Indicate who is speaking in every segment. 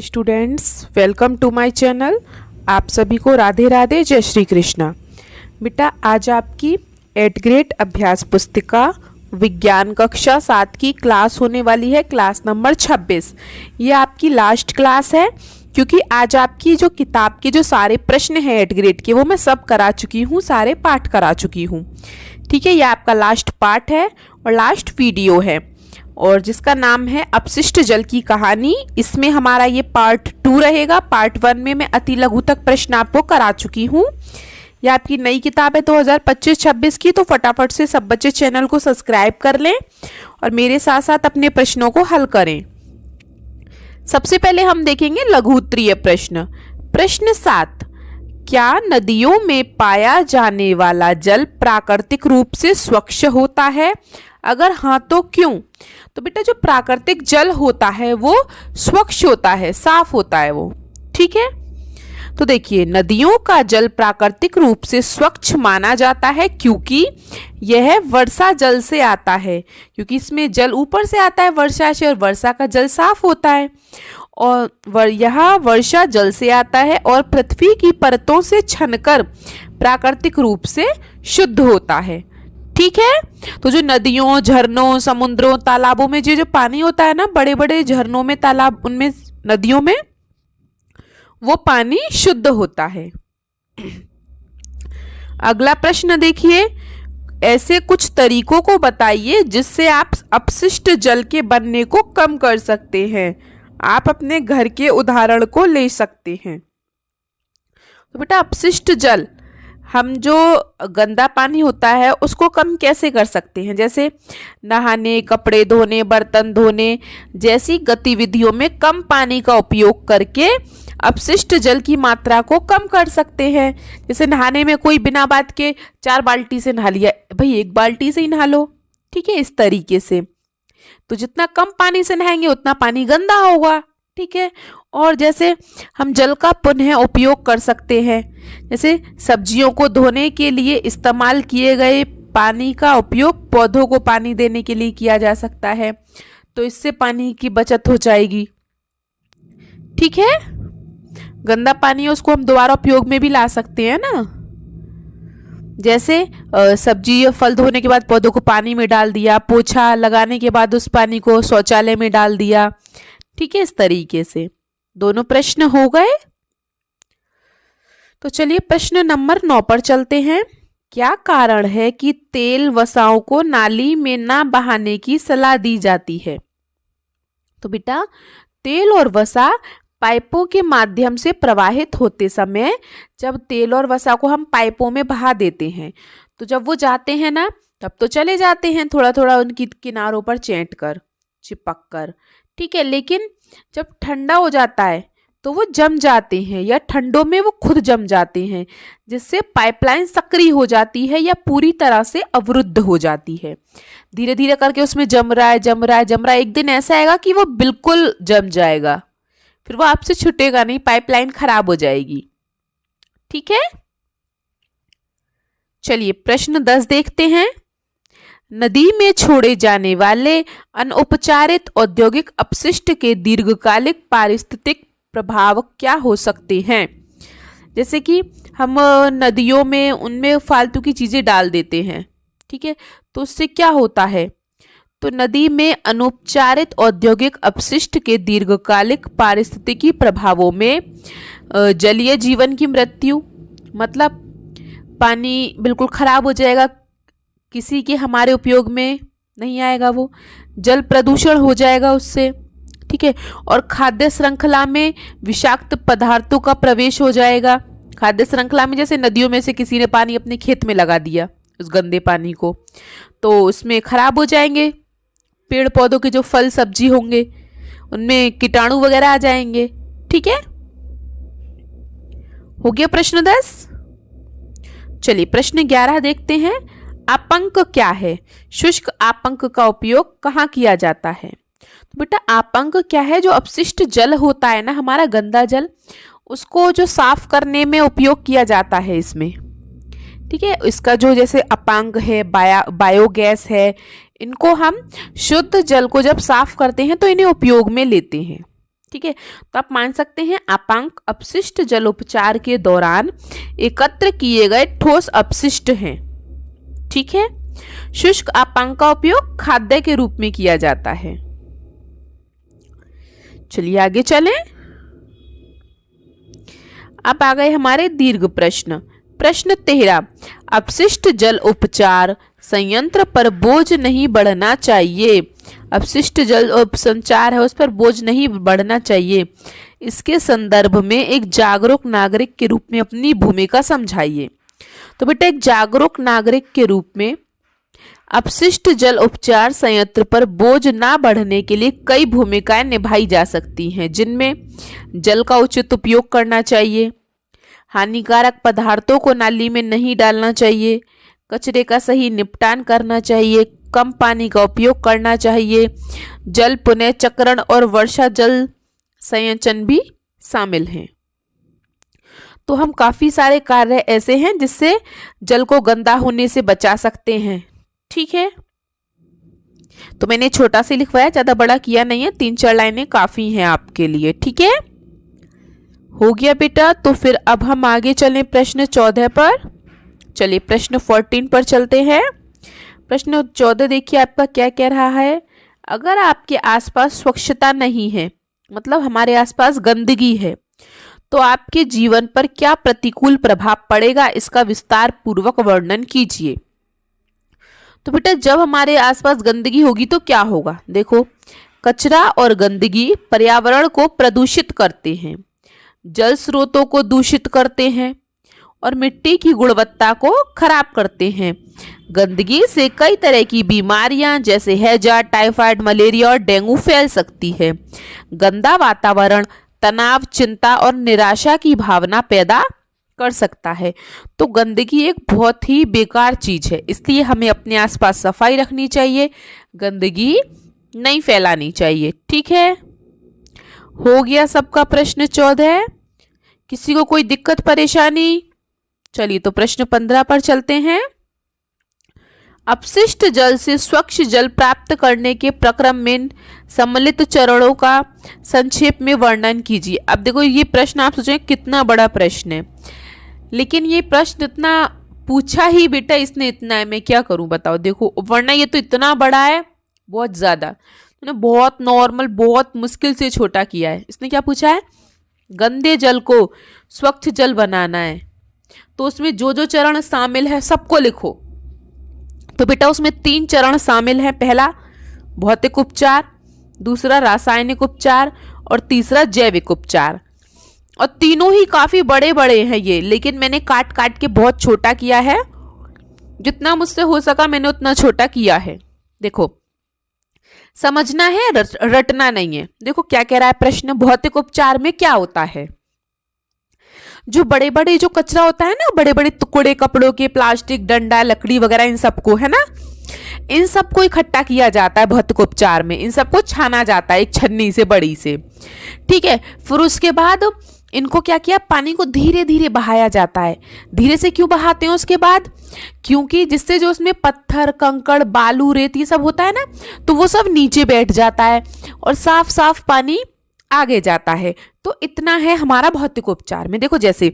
Speaker 1: Students, welcome to my channel. आप सभी को राधे राधे, जय श्री कृष्णा। बेटा, आज आपकी 8th ग्रेड अभ्यास पुस्तिका विज्ञान कक्षा 7 की क्लास होने वाली है, क्लास नंबर 26। ये आपकी लास्ट क्लास है क्योंकि आज आपकी जो किताब के जो सारे प्रश्न हैं 8th ग्रेड के वो मैं सब करा चुकी हूँ, सारे पाठ करा चुकी हूँ। ठीक है, ये आपका लास्ट पार्ट है और लास्ट वीडियो है और जिसका नाम है अपशिष्ट जल की कहानी। इसमें हमारा ये पार्ट 2 रहेगा। पार्ट 1 में मैं अति लघु तक प्रश्न आपको करा चुकी हूँ। यह आपकी नई किताब है 2025-26 की, तो फटाफट से सब बच्चे चैनल को सब्सक्राइब कर लें और मेरे साथ साथ अपने प्रश्नों को हल करें। सबसे पहले हम देखेंगे लघु उत्तरीय प्रश्न। प्रश्न 7, क्या नदियों में पाया जाने वाला जल प्राकृतिक रूप से स्वच्छ होता है? अगर हाँ तो क्यों? तो बेटा, जो प्राकृतिक जल होता है वो स्वच्छ होता है, साफ होता है वो। ठीक है, तो देखिए, नदियों का जल प्राकृतिक रूप से स्वच्छ माना जाता है क्योंकि यह वर्षा जल से आता है, क्योंकि इसमें जल ऊपर से आता है वर्षा से और वर्षा का जल साफ होता है और यह वर्षा जल से आता है और पृथ्वी की परतों से छनकर प्राकृतिक रूप से शुद्ध होता है। ठीक है, तो जो नदियों, झरनों, समुद्रों, तालाबों में जो पानी होता है ना, बड़े बड़े झरनों में, तालाब, उनमें, नदियों में, वो पानी शुद्ध होता है। अगला प्रश्न देखिए, ऐसे कुछ तरीकों को बताइए जिससे आप अपशिष्ट जल के बनने को कम कर सकते हैं। आप अपने घर के उदाहरण को ले सकते हैं। तो बेटा, अपशिष्ट जल, हम जो गंदा पानी होता है उसको कम कैसे कर सकते हैं? जैसे नहाने, कपड़े धोने, बर्तन धोने जैसी गतिविधियों में कम पानी का उपयोग करके अपशिष्ट जल की मात्रा को कम कर सकते हैं। जैसे नहाने में कोई बिना बात के 4 बाल्टी से नहा लिया, भाई 1 बाल्टी से ही नहा लो। ठीक है, इस तरीके से तो जितना कम पानी से नहाएंगे उतना पानी गंदा होगा। ठीक है, और जैसे हम जल का पुनः उपयोग कर सकते हैं, जैसे सब्जियों को धोने के लिए इस्तेमाल किए गए पानी का उपयोग पौधों को पानी देने के लिए किया जा सकता है, तो इससे पानी की बचत हो जाएगी। ठीक है, गंदा पानी है उसको हम दोबारा उपयोग में भी ला सकते हैं ना। जैसे सब्जी या फल धोने के बाद पौधों को पानी में डाल दिया, पोछा लगाने के बाद उस पानी को शौचालय में डाल दिया। ठीक है, इस तरीके से दोनों प्रश्न हो गए। तो चलिए प्रश्न नंबर 9 पर चलते हैं। क्या कारण है कि तेल वसाओं को नाली में ना बहाने की सलाह दी जाती है? तो बेटा, तेल और वसा पाइपों के माध्यम से प्रवाहित होते समय जब तेल और वसा को हम पाइपों में बहा देते हैं तो जब वो जाते हैं ना, तब तो चले जाते हैं थोड़ा थोड़ा उनकी किनारों पर चेंट कर, चिपक कर। ठीक है, लेकिन जब ठंडा हो जाता है तो वो जम जाते हैं या ठंडों में वो खुद जम जाते हैं, जिससे पाइपलाइन सक्रिय हो जाती है या पूरी तरह से अवरुद्ध हो जाती है। धीरे धीरे करके उसमें जम रहा है, जम रहा है, जम रहा है। एक दिन ऐसा आएगा कि वो बिल्कुल जम जाएगा, फिर वो आपसे छूटेगा नहीं, पाइपलाइन खराब हो जाएगी। ठीक है, चलिए प्रश्न 10 देखते हैं। नदी में छोड़े जाने वाले अनउपचारित औद्योगिक अपशिष्ट के दीर्घकालिक पारिस्थितिक प्रभाव क्या हो सकते हैं? जैसे कि हम नदियों में उनमें फालतू की चीजें डाल देते हैं। ठीक है, तो उससे क्या होता है? तो नदी में अनुपचारित औद्योगिक अपशिष्ट के दीर्घकालिक पारिस्थितिकी प्रभावों में जलीय जीवन की मृत्यु, मतलब पानी बिल्कुल खराब हो जाएगा, किसी के हमारे उपयोग में नहीं आएगा वो। जल प्रदूषण हो जाएगा उससे। ठीक है, और खाद्य श्रृंखला में विषाक्त पदार्थों का प्रवेश हो जाएगा। खाद्य श्रृंखला में जैसे नदियों में से किसी ने पानी अपने खेत में लगा दिया, उस गंदे पानी को, तो उसमें खराब हो जाएंगे पेड़ पौधों के जो फल सब्जी होंगे, उनमें कीटाणु वगैरह आ जाएंगे। ठीक है, हो गया प्रश्न 10। चलिए प्रश्न 11 देखते हैं। आपंक क्या है? शुष्क आपंक का उपयोग कहाँ किया जाता है? तो बेटा, आपंक क्या है? जो अपशिष्ट जल होता है ना, हमारा गंदा जल, उसको जो साफ करने में उपयोग किया जाता है इसमें। ठीक है, इसका जो जैसे अपांग है, बायोगैस है, इनको हम शुद्ध जल को जब साफ करते हैं तो इन्हें उपयोग में लेते हैं। ठीक है, तो आप मान सकते हैं अपांक अपशिष्ट जल उपचार के दौरान एकत्र किए गए ठोस अपशिष्ट हैं। ठीक है, शुष्क अपांक का उपयोग खाद्य के रूप में किया जाता है। चलिए आगे चलें। अब आ गए हमारे दीर्घ प्रश्न। प्रश्न 13, अपशिष्ट जल उपचार संयंत्र पर बोझ नहीं बढ़ना चाहिए। अपशिष्ट जल संचार है, उस पर बोझ नहीं बढ़ना चाहिए। इसके संदर्भ में एक जागरूक नागरिक के रूप में अपनी भूमिका समझाइए। तो बेटा, एक जागरूक नागरिक के रूप में अपशिष्ट जल उपचार संयंत्र पर बोझ ना बढ़ने के लिए कई भूमिकाएं निभाई जा सकती हैं, जिनमें जल का उचित उपयोग करना चाहिए, हानिकारक पदार्थों को नाली में नहीं डालना चाहिए, कचरे का सही निपटान करना चाहिए, कम पानी का उपयोग करना चाहिए, जल पुनः चक्रण और वर्षा जल संचयन भी शामिल हैं। तो हम काफी सारे कार्य ऐसे हैं जिससे जल को गंदा होने से बचा सकते हैं। ठीक है, तो मैंने छोटा सा लिखवाया, ज्यादा बड़ा किया नहीं है, 3-4 लाइनें काफी हैं आपके लिए। ठीक है, हो गया बेटा। तो फिर अब हम आगे चलें प्रश्न 14 पर। चलिए प्रश्न 14 पर चलते हैं। प्रश्न 14 देखिए आपका क्या कह रहा है। अगर आपके आसपास स्वच्छता नहीं है, मतलब हमारे आसपास गंदगी है, तो आपके जीवन पर क्या प्रतिकूल प्रभाव पड़ेगा, इसका विस्तार पूर्वक वर्णन कीजिए। तो बेटा, जब हमारे आसपास गंदगी होगी तो क्या होगा। देखो, कचरा और गंदगी पर्यावरण को प्रदूषित करते हैं, जल स्रोतों को दूषित करते हैं और मिट्टी की गुणवत्ता को खराब करते हैं। गंदगी से कई तरह की बीमारियां जैसे हैजा, टाइफाइड, मलेरिया और डेंगू फैल सकती है। गंदा वातावरण तनाव, चिंता और निराशा की भावना पैदा कर सकता है। तो गंदगी एक बहुत ही बेकार चीज है, इसलिए हमें अपने आसपास सफाई रखनी चाहिए, गंदगी नहीं फैलानी चाहिए। ठीक है, हो गया सबका प्रश्न 14। किसी को कोई दिक्कत परेशानी? चलिए तो प्रश्न 15 पर चलते हैं। अपशिष्ट जल से स्वच्छ जल प्राप्त करने के प्रक्रम में सम्मिलित चरणों का संक्षेप में वर्णन कीजिए। अब देखो, ये प्रश्न आप सोचें कितना बड़ा प्रश्न है, लेकिन ये प्रश्न इतना पूछा ही बेटा इसने, इतना है, मैं क्या करूं बताओ। देखो, वरना ये तो इतना बड़ा है, बहुत ज्यादा, बहुत नॉर्मल, बहुत मुश्किल से छोटा किया है। इसने क्या पूछा है, गंदे जल को स्वच्छ जल बनाना है, तो उसमें जो जो चरण शामिल है सबको लिखो। तो बेटा उसमें 3 चरण शामिल हैं। पहला भौतिक उपचार, दूसरा रासायनिक उपचार और तीसरा जैविक उपचार। और तीनों ही काफी बड़े बड़े हैं ये, लेकिन मैंने काट काट के बहुत छोटा किया है। जितना मुझसे हो सका मैंने उतना छोटा किया है। देखो, समझना है, रटना नहीं है। देखो क्या कह रहा है प्रश्न, भौतिक उपचार में क्या होता है, जो बड़े बड़े जो कचरा होता है ना, बड़े बड़े टुकड़े कपड़ों के, प्लास्टिक, डंडा, लकड़ी वगैरह, इन सबको, है ना, इन सबको इकट्ठा किया जाता है भौतिक उपचार में। इन सबको छाना जाता है एक छन्नी से, बड़ी से। ठीक है, फिर उसके बाद इनको क्या किया, पानी को धीरे धीरे बहाया जाता है। धीरे से क्यों बहाते हैं उसके बाद, क्योंकि जिससे जो उसमें पत्थर, कंकड़, बालू, रेत ये सब होता है ना, तो वो सब नीचे बैठ जाता है और साफ साफ पानी आगे जाता है। तो इतना है हमारा भौतिक उपचार में। देखो, जैसे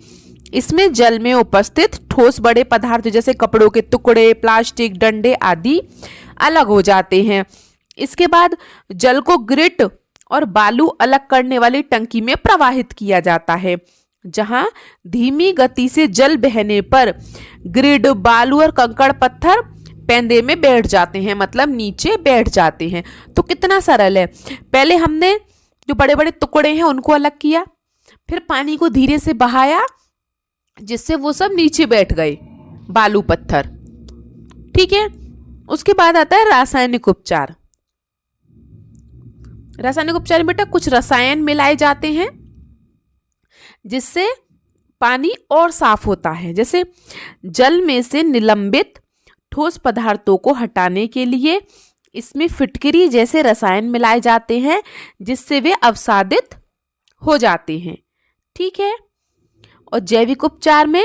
Speaker 1: इसमें जल में उपस्थित ठोस बड़े पदार्थ जैसे कपड़ों के टुकड़े, प्लास्टिक, डंडे आदि अलग हो जाते हैं। इसके बाद जल को ग्रिट और बालू अलग करने वाली टंकी में प्रवाहित किया जाता है, जहां धीमी गति से जल बहने पर ग्रिड, बालू और कंकड़ पत्थर पेंदे में बैठ जाते हैं, मतलब नीचे बैठ जाते हैं। तो कितना सरल है। पहले हमने जो बड़े बड़े टुकड़े हैं उनको अलग किया, फिर पानी को धीरे से बहाया जिससे वो सब नीचे बैठ गए, बालू पत्थर। ठीक है, उसके बाद आता है रासायनिक उपचार। रासायनिक उपचार में बेटा कुछ रसायन मिलाए जाते हैं जिससे पानी और साफ होता है। जैसे जल में से निलंबित ठोस पदार्थों को हटाने के लिए इसमें फिटकरी जैसे रसायन मिलाए जाते हैं जिससे वे अवसादित हो जाते हैं। ठीक है, और जैविक उपचार में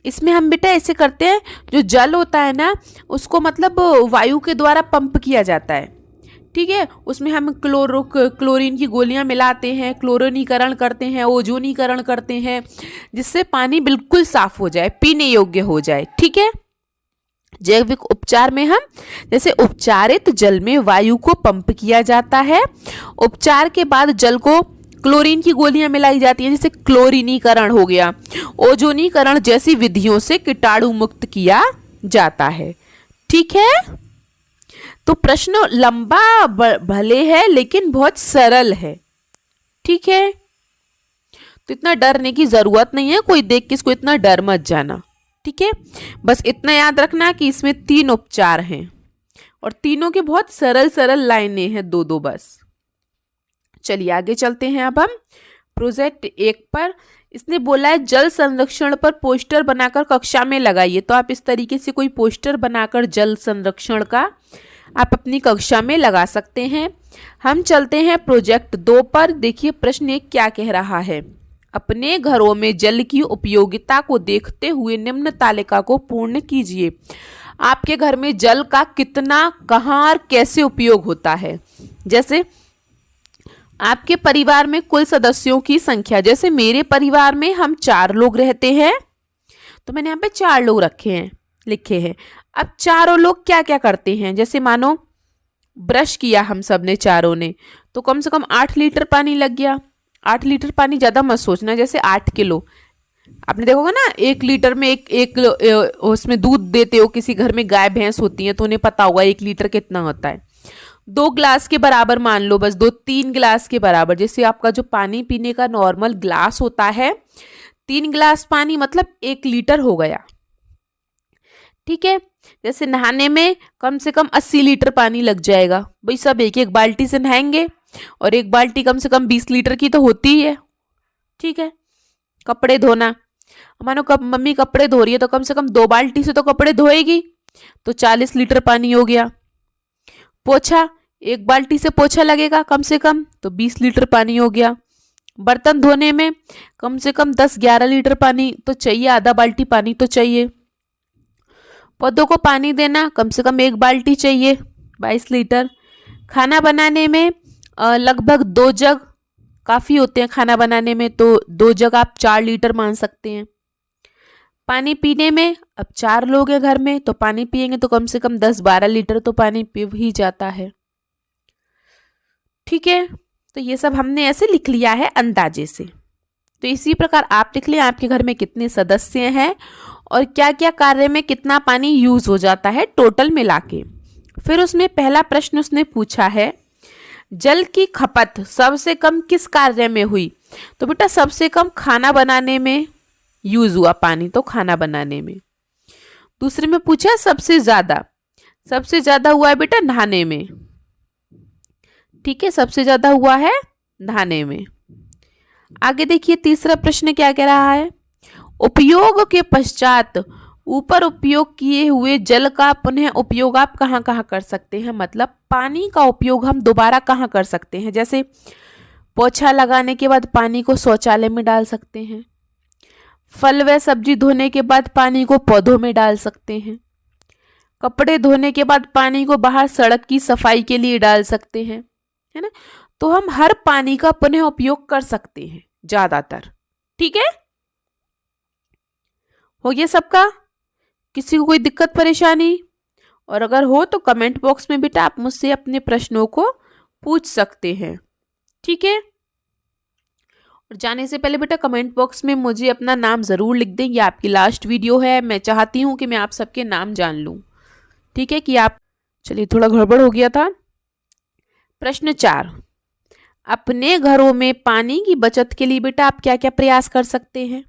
Speaker 1: इसमें हम बेटा ऐसे करते हैं, जो जल होता है ना उसको मतलब वायु के द्वारा पंप किया जाता है। ठीक है, उसमें हम क्लोरीन की गोलियां मिलाते हैं, क्लोरीनीकरण करते हैं, ओजोनीकरण करते हैं, जिससे पानी बिल्कुल साफ हो जाए, पीने योग्य हो जाए। ठीक है, जैविक उपचार में हम जैसे उपचारित जल में वायु को पंप किया जाता है, उपचार के बाद जल को क्लोरीन की गोलियां मिलाई जाती हैं, जैसे क्लोरीनीकरण हो गया, ओजोनीकरण जैसी विधियों से कीटाणु मुक्त किया जाता है। ठीक है, तो प्रश्न लंबा भले है लेकिन बहुत सरल है। ठीक है, तो इतना डरने की जरूरत नहीं है, कोई देख के इसको इतना डर मत जाना। ठीक है, बस इतना याद रखना कि इसमें 3 उपचार हैं और तीनों के बहुत सरल सरल लाइनें हैं, दो दो बस। चलिए आगे चलते हैं। अब हम प्रोजेक्ट 1 पर, इसने बोला है जल संरक्षण पर पोस्टर बनाकर कक्षा में लगाइए। तो आप इस तरीके से कोई पोस्टर बनाकर जल संरक्षण का आप अपनी कक्षा में लगा सकते हैं। हम चलते हैं प्रोजेक्ट 2 पर। देखिए प्रश्न 1 क्या कह रहा है। अपने घरों में जल की उपयोगिता को देखते हुए निम्न तालिका को पूर्ण कीजिए। आपके घर में जल का कितना, कहाँ और कैसे उपयोग होता है। जैसे आपके परिवार में कुल सदस्यों की संख्या, जैसे मेरे परिवार में हम 4 लोग रहते हैं, तो मैंने यहाँ पे 4 लोग लिखे हैं। अब चारों लोग क्या क्या करते हैं, जैसे मानो ब्रश किया हम सब ने चारों ने, तो कम से कम 8 लीटर पानी लग गया। 8 लीटर पानी ज़्यादा मत सोचना, जैसे 8 किलो आपने देखोगे ना, 1 लीटर में एक उसमें दूध देते हो, किसी घर में गाय भैंस होती है तो उन्हें पता होगा 1 लीटर कितना होता है। 2 ग्लास के बराबर मान लो, बस 2-3 ग्लास के बराबर। जैसे आपका जो पानी पीने का नॉर्मल ग्लास होता है, 3 ग्लास पानी मतलब 1 लीटर हो गया। ठीक है, जैसे नहाने में कम से कम 80 लीटर पानी लग जाएगा। भाई सब एक एक बाल्टी से नहाएंगे और एक बाल्टी कम से कम 20 लीटर की तो होती ही है। ठीक है, कपड़े धोना, मानो मम्मी कपड़े धो रही है तो कम से कम 2 बाल्टी से तो कपड़े धोएगी, तो 40 लीटर पानी हो गया। पोछा, 1 बाल्टी से पोछा लगेगा कम से कम, तो 20 लीटर पानी हो गया। बर्तन धोने में कम से कम 10-11 लीटर पानी तो चाहिए, आधा बाल्टी पानी तो चाहिए। पौधों को पानी देना कम से कम 1 बाल्टी चाहिए, 22 लीटर। खाना बनाने में लगभग 2 जग काफ़ी होते हैं खाना बनाने में, तो 2 जग आप 4 लीटर मान सकते हैं। पानी पीने में, अब 4 लोग हैं घर में तो पानी पिएंगे तो कम से कम 10-12 लीटर तो पानी पी ही जाता है। ठीक है, तो ये सब हमने ऐसे लिख लिया है अंदाजे से। तो इसी प्रकार आप लिख लें आपके घर में कितने सदस्य हैं और क्या क्या कार्य में कितना पानी यूज हो जाता है टोटल मिला के। फिर उसमें पहला प्रश्न उसने पूछा है, जल की खपत सबसे कम किस कार्य में हुई। तो बेटा सबसे कम खाना बनाने में यूज हुआ पानी, तो खाना बनाने में। दूसरे में पूछा सबसे ज्यादा हुआ है बेटा नहाने में। ठीक है, सबसे ज्यादा हुआ है नहाने में। आगे देखिए तीसरा प्रश्न क्या कह रहा है, उपयोग के पश्चात ऊपर उपयोग किए हुए जल का पुनः उपयोग आप कहाँ कहाँ कर सकते हैं। मतलब पानी का उपयोग हम दोबारा कहाँ कर सकते हैं। जैसे पोछा लगाने के बाद पानी को शौचालय में डाल सकते हैं, फल व सब्जी धोने के बाद पानी को पौधों में डाल सकते हैं, कपड़े धोने के बाद पानी को बाहर सड़क की सफाई के लिए डाल सकते हैं, है ना। तो हम हर पानी का पुनः उपयोग कर सकते हैं ज्यादातर। ठीक है, हो गया सबका, किसी को कोई दिक्कत परेशानी, और अगर हो तो कमेंट बॉक्स में बेटा आप मुझसे अपने प्रश्नों को पूछ सकते हैं। ठीक है, और जाने से पहले बेटा कमेंट बॉक्स में मुझे अपना नाम जरूर लिख दें। ये आपकी लास्ट वीडियो है, मैं चाहती हूँ कि मैं आप सबके नाम जान लूँ। ठीक है कि आप, चलिए थोड़ा गड़बड़ हो गया था। प्रश्न 4, अपने घरों में पानी की बचत के लिए बेटा आप क्या क्या प्रयास कर सकते हैं।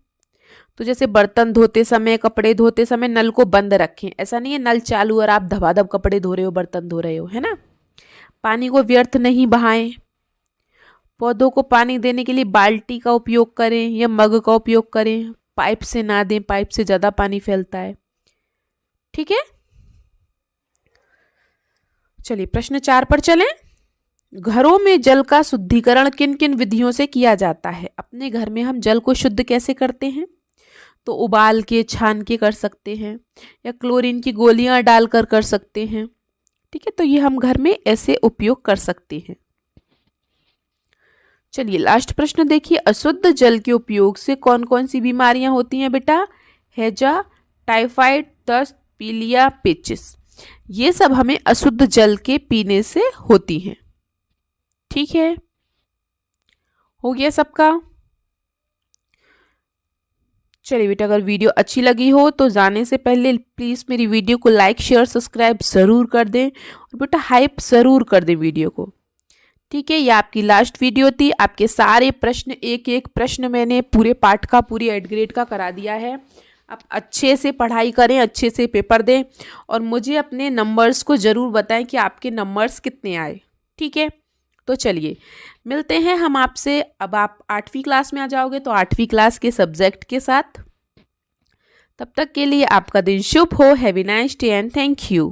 Speaker 1: तो जैसे बर्तन धोते समय, कपड़े धोते समय नल को बंद रखें। ऐसा नहीं है नल चालू और आप धबाधब कपड़े धो रहे हो, बर्तन धो रहे हो, है ना। पानी को व्यर्थ नहीं बहाएं। पौधों को पानी देने के लिए बाल्टी का उपयोग करें या मग का उपयोग करें, पाइप से ना दें, पाइप से ज्यादा पानी फैलता है। ठीक है, चलिए प्रश्न 4 पर चलें। घरों में जल का शुद्धिकरण किन किन विधियों से किया जाता है। अपने घर में हम जल को शुद्ध कैसे करते हैं। तो उबाल के, छान के कर सकते हैं, या क्लोरीन की गोलियां डालकर कर सकते हैं। ठीक है, तो ये हम घर में ऐसे उपयोग कर सकते हैं। चलिए लास्ट प्रश्न देखिए, अशुद्ध जल के उपयोग से कौन कौन सी बीमारियां होती हैं बेटा? हैजा, टाइफाइड, दस्त, पीलिया, पेचिस, ये सब हमें अशुद्ध जल के पीने से होती हैं। ठीक है, हो गया सबका? चलिए बेटा, अगर वीडियो अच्छी लगी हो तो जाने से पहले प्लीज़ मेरी वीडियो को लाइक शेयर सब्सक्राइब ज़रूर कर दें और बेटा हाइप ज़रूर कर दें वीडियो को। ठीक है, ये आपकी लास्ट वीडियो थी। आपके सारे प्रश्न, एक एक प्रश्न मैंने पूरे पाठ का, पूरी 8th ग्रेड का करा दिया है। आप अच्छे से पढ़ाई करें, अच्छे से पेपर दें और मुझे अपने नंबर्स को ज़रूर बताएं कि आपके नंबर्स कितने आए। ठीक है, तो चलिए मिलते हैं हम आपसे। अब आप 8वीं क्लास में आ जाओगे तो 8वीं क्लास के सब्जेक्ट के साथ। तब तक के लिए आपका दिन शुभ हो। Have a nice day and thank you.